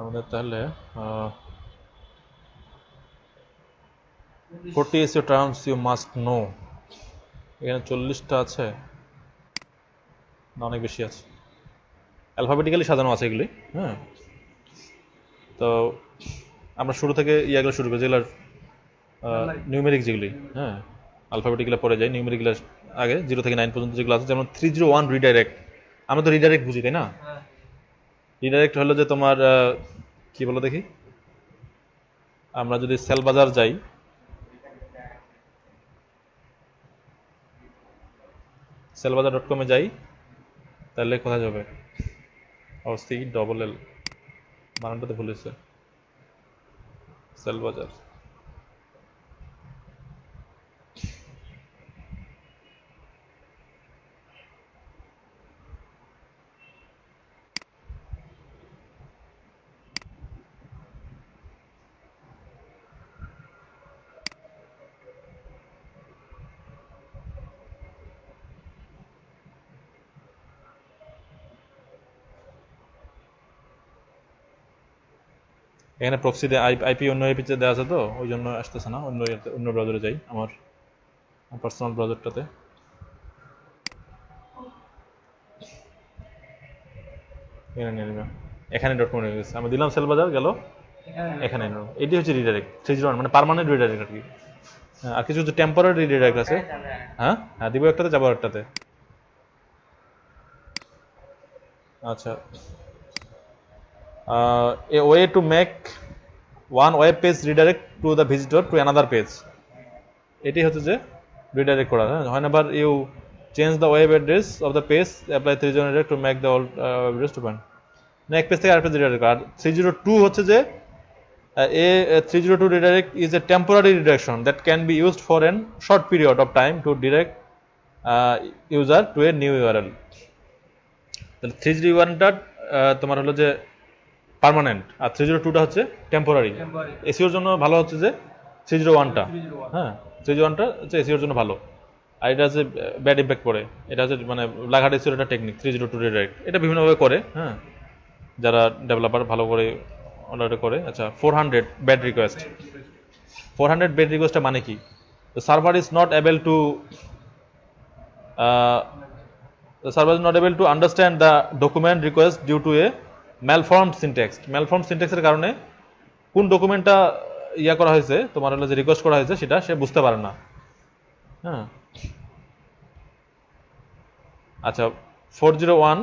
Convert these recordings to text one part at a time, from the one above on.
আমাদের তাহলে 40 SEO terms you must know, এখানে 40টা আছে না অনেক বেশি আছে, অ্যালফাবেটিক্যালি সাজানো আছে এগুলি। হ্যাঁ, তো আমরা শুরু থেকে ইয়াগুলো শুরু করি যেগুলো নিউমেরিক যেগুলি, হ্যাঁ অ্যালফাবেটিক্যালি পরে যাই, নিউমেরিকগুলো আগে 0 থেকে 9 পর্যন্ত যেগুলো আছে, যেমন 301 রিডাইরেক্ট। আমরা তো রিডাইরেক্ট বুঝি তাই না? রিডাইরেক্ট হলো যে তোমার কি বলো দেখি, আমরা যদি সেল বাজার যাই, sellbazaar.com যাই, তাহলে কোথায় যাবে? CLL বানানটাতে ভুল হয়েছে, সেল বাজার। এখানে প্রক্সিতে আইপি অন্য আইপিতে দেওয়া আছে, তো ওই জন্য আসতেছে না। অন্য ব্রাউজারে যাই, আমার পার্সোনাল ব্রাউজারটাতে। এখানে ডট কম গেছে, আমি দিলাম সেল বাজার, গেল এখানে। এটি হচ্ছে রিডাইরেক্ট 301, মানে পার্মানেন্ট রিডাইরেক্ট আর কি। আর কিছু কিছু টেম্পোরারি রিডাইরেক্ট আছে। হ্যাঁ হ্যাঁ, দিব একটাতে, যাবো একটাতে। আচ্ছা, a way to make one web page redirect to the visitor to another page, এটি হচ্ছে যে রিডাইরেক্ট করা। হ্যাঁ, whenever you change the web address of the page, apply 301 redirect to make the old web address to point, না এক page থেকে আরেক page redirect করা। আর 302 হচ্ছে যে a 302 redirect is a temporary redirection that can be used for a short period of time to direct user to a new URL. তাহলে 301টা তোমার হলো যে পার্মানেন্ট, আর 302টা হচ্ছে টেম্পোরারি। এসিওর জন্য ভালো হচ্ছে যে 301টা। হ্যাঁ, 301টা হচ্ছে এসিওর জন্য ভালো, আর এটা হচ্ছে ব্যাড ইম্প্যাক্ট পড়ে। এটা হচ্ছে মানে লাঘাট এসিওর একটা টেকনিক 302 রিডাইরেক্ট, এটা বিভিন্নভাবে করে। হ্যাঁ, যারা ডেভেলপার ভালো করে অর্ডার করে। আচ্ছা, 400 ব্যাড রিকোয়েস্ট। 400 ব্যাড রিকোয়েস্টটা মানে কি? The server is not able to understand the document request due to a malformed syntax. malformed syntax এর কারণে কোন ডকুমেন্টটা ইয়া করা হয়েছে, তোমার হলো যে রিকোয়েস্ট করা হয়েছে, সেটা সে বুঝতে পারে না। হ্যাঁ, আচ্ছা 401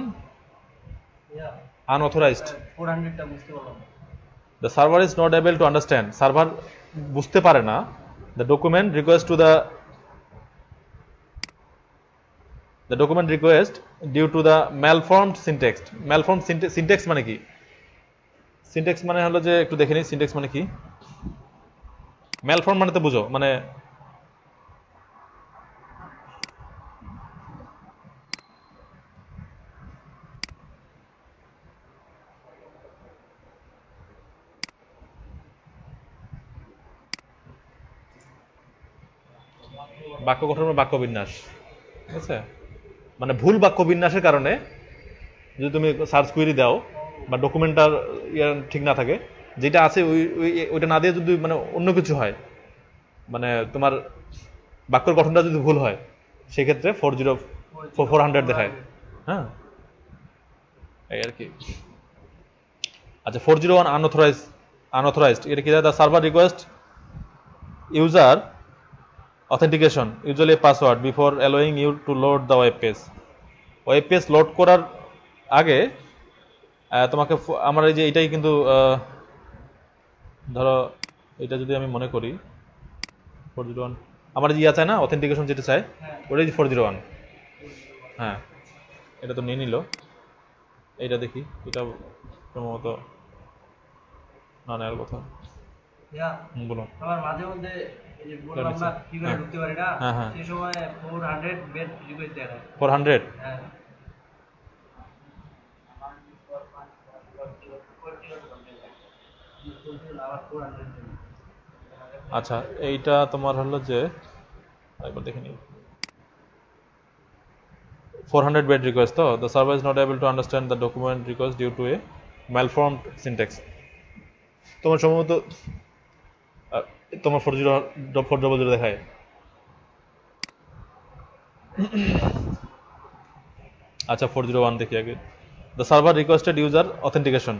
unauthorized, 400টা বুঝতে পারলাম। the server is not able to understand, server বুঝতে পারে না the document request due to the malformed syntax. malformed syntax মানে কি? সিনট্যাক্স মানে হলো যে, একটু দেখে নিই সিনট্যাক্স মানে কি। ম্যালফর্ম মানে তো বুঝো, মানে বাক্য গঠন, বাক্য বিন্যাস, ঠিক আছে? মানে ভুল বাক্য বিন্যাসের কারণে যদি তুমি সার্চ কুয়েরি দাও বা ডকুমেন্টটার ঠিক না থাকে, যেটা আছে ওইটা না দিয়ে যদি মানে অন্য কিছু হয়, মানে তোমার বাক্যর গঠনটা যদি ভুল হয়, সেক্ষেত্রে 400 দেখায়। হ্যাঁ, এই আর কি। আচ্ছা, 401 আনঅথরাইজড, এটা কি? The server request user authentication, usually a password, before allowing you to load the web page. Web page load করার আগে তোমাকে আমার এই যে এটাই কিন্তু ধরো এটা যদি আমি মনে করি 401, আমার যে ইয়া চায় না অথেন্টিকেশন যেটা চায়, ওটাই 401। হ্যাঁ, এটা তো নিয়ে নিল। এইটা দেখি, এটা সম্ভবত না নেওয়ার কথা। বলো। আমার মাঝে মধ্যে এই যে বললাম না কিভাবে ঢুকতে পারি না, সেই সময় 400 বেড রিকোয়েস্ট দেখায়। 400? হ্যাঁ, আচ্ছা, এইটা তোমার হলো যে একবার দেখে নিই। 400 bed request, তো the server is not able to understand the document request due to a malformed syntax. তোমার সম্ভবত তোমার 40400 দেখায়। আচ্ছা 401 দেখি আগে। The server requested user authentication,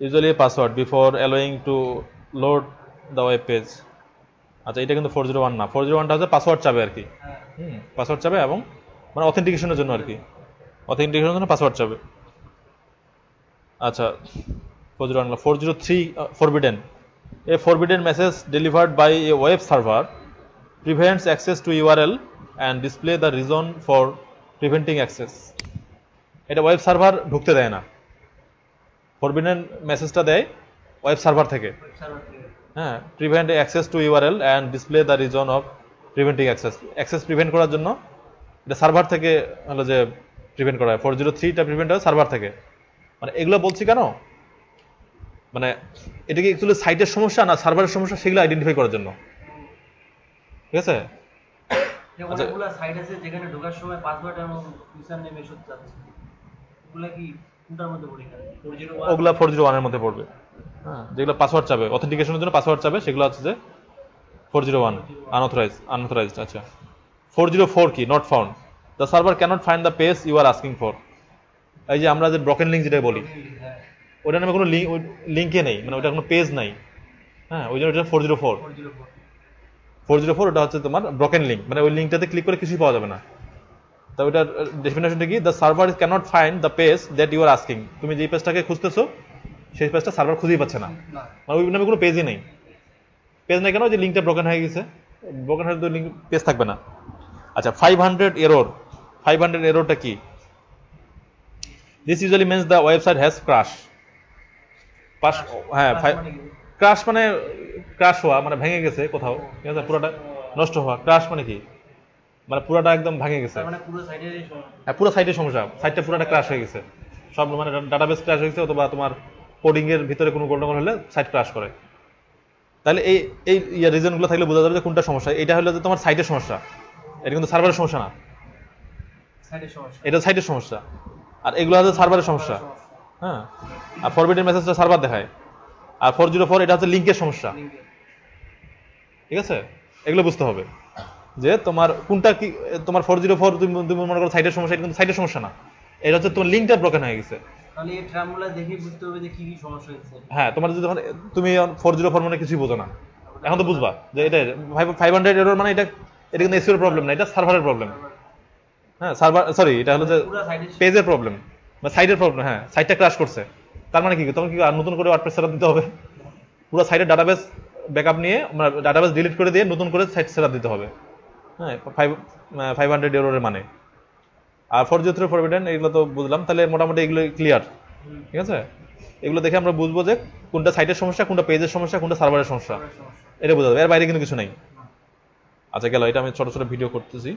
usually a password, before allowing to load the web page. আচ্ছা এটা কিন্তু 401 না, 401টা হচ্ছে পাসওয়ার্ড চাবে আর কি। পাসওয়ার্ড চাবে এবং মানে অথেন্টিকেশনের জন্য আর কি, অথেন্টিকেশনের জন্য পাসওয়ার্ড চাবে। আচ্ছা 401 না, 403 forbidden. A forbidden message delivered by a web server prevents access to URL and display the reason for preventing access. এটা ওয়েব সার্ভার ঢুকতে দেয় না, ফরবিডেন মেসেজটা দেয় ওয়েব সার্ভার থেকে। হ্যাঁ, prevent access to URL and display the reason of preventing access. Access prevent করার জন্য এটা সার্ভার থেকে হলো যে প্রিভেন্ট করা হয়। 403টা প্রিভেন্ট হয় সার্ভার থেকে। মানে এগুলো বলছি কেন, মানে এটা কি অ্যাকচুয়ালি সাইটের সমস্যা না সার্ভারের সমস্যা সেগুলো আইডেন্টিফাই করার জন্য, ঠিক আছে? অনেকগুলো সাইট আছে যেখানে ঢোকার সময় পাসওয়ার্ড এবং ইউজার নেম এসব চাচ্ছে, ওগুলা কি কোনটার মধ্যে পড়ে? 401 ওগুলা 401 এর মধ্যে পড়বে। হ্যাঁ, যেগুলো পাসওয়ার্ড চাবে অথেন্টিকেশনের জন্য পাসওয়ার্ড চাবে সেগুলো হচ্ছে যে 401 আনঅথরাইজড। আচ্ছা 404 কি not found, the server cannot find the page you are asking for. এই যে আমরা যে ব্রকেন লিঙ্ক যেটা বলি, ওটার নামে কোনো লিঙ্কে নেই, মানে ওটা কোনো পেজ নাই। হ্যাঁ, ওই জন্য ওটা 404 ওটা হচ্ছে তোমার ব্রকেন লিঙ্ক, মানে ওই লিঙ্কটাতে ক্লিক করে কিছুই পাওয়া যাবে না। তা ওইটার ডেফিনেশনটা কি, the server cannot find the page that you are asking. তুমি যে পেজটাকে খুঁজতেছো সেই পেজটা সার্ভার খুঁজেই পাচ্ছে না, মানে ওই নামে কোনো পেজই নেই। পেজ নেই কেন, যে লিঙ্কটা ব্রকেন হয়ে গেছে, ব্রকেন হয়ে তো লিঙ্ক পেজ থাকবে না। আচ্ছা 500 এরর, 500 এররটা কি? This usually means the website has crash. হ্যাঁ, ক্রাশ মানে ক্রাশ হওয়া, মানে ভেঙে গেছে কোথাও, ঠিক আছে, পুরোটা নষ্ট হওয়া। ক্রাশ মানে কি, মানে পুরোটা একদম ভেঙে গেছে, মানে পুরো সাইটেরই সমস্যা। হ্যাঁ পুরো সাইটের সমস্যা, সাইটটা পুরোটা ক্রাশ হয়ে গেছে, সব মানে ডাটাবেস ক্রাশ হয়ে গেছে, অথবা তোমার কোডিং এর ভিতরে কোনো গন্ডগোল হলে সাইট ক্রাশ করে। তাহলে এই এই রিজনগুলো থাকলে বোঝা যাবে যে কোনটা সমস্যা। এটা হলো যে তোমার সাইটের সমস্যা, এটা কিন্তু সার্ভারের সমস্যা না, এটা সাইটের সমস্যা। আর এগুলো হচ্ছে সার্ভারের সমস্যা। হ্যাঁ, আর ফরবিডেন মেসেজটা সার্ভার দেখায়। আর 404 এটা হচ্ছে লিঙ্কের সমস্যা, ঠিক আছে? এগুলো বুঝতে হবে যে তোমার কোনটা কি। তোমার 404 তুমি মনে করো সাইটের সমস্যা, এটা কিন্তু সাইটের সমস্যা না, এটা হচ্ছে তোমার লিঙ্কটা ব্রকেন হয়ে গেছে। তাহলে এই ট্রামগুলো দেখে বুঝতে হবে যে কি কি সমস্যা হচ্ছে। হ্যাঁ, তোমার যদি তুমি 404 মানে কিছুই বোঝো না, এখন তো বুঝবা যে এটা 500 এরর, মানে এটা কিন্তু এসইও প্রবলেম না, এটা সার্ভারের প্রবলেম। হ্যাঁ, সার্ভার সরি, এটা হলো যে পেজের প্রবলেম বা সাইটের প্রবলেম। হ্যাঁ, সাইটটা ক্র্যাশ করছে, তার মানে কি তখন কি আর নতুন করে ওয়ার্ডপ্রেস সেটআপ দিতে হবে? পুরো সাইটের ডাটাবেস ব্যাকআপ নিয়ে, মানে ডাটাবেস ডিলিট করে দিয়ে নতুন করে সাইট সেটআপ দিতে হবে। হ্যাঁ, 500 এররের মানে। আর 403 ফরবিডেন এগুলো তো বুঝলাম, তাহলে মোটামুটি এগুলো ক্লিয়ার, ঠিক আছে? এগুলো দেখে আমরা বুঝবো যে কোনটা সাইটের সমস্যা, কোনটা পেজের সমস্যা, কোনটা সার্ভারের সমস্যা, এটা বোঝা যাবে। এর বাইরে কিন্তু কিছু নাই। আচ্ছা গেল, এটা আমি ছোট ছোট ভিডিও করতেছি।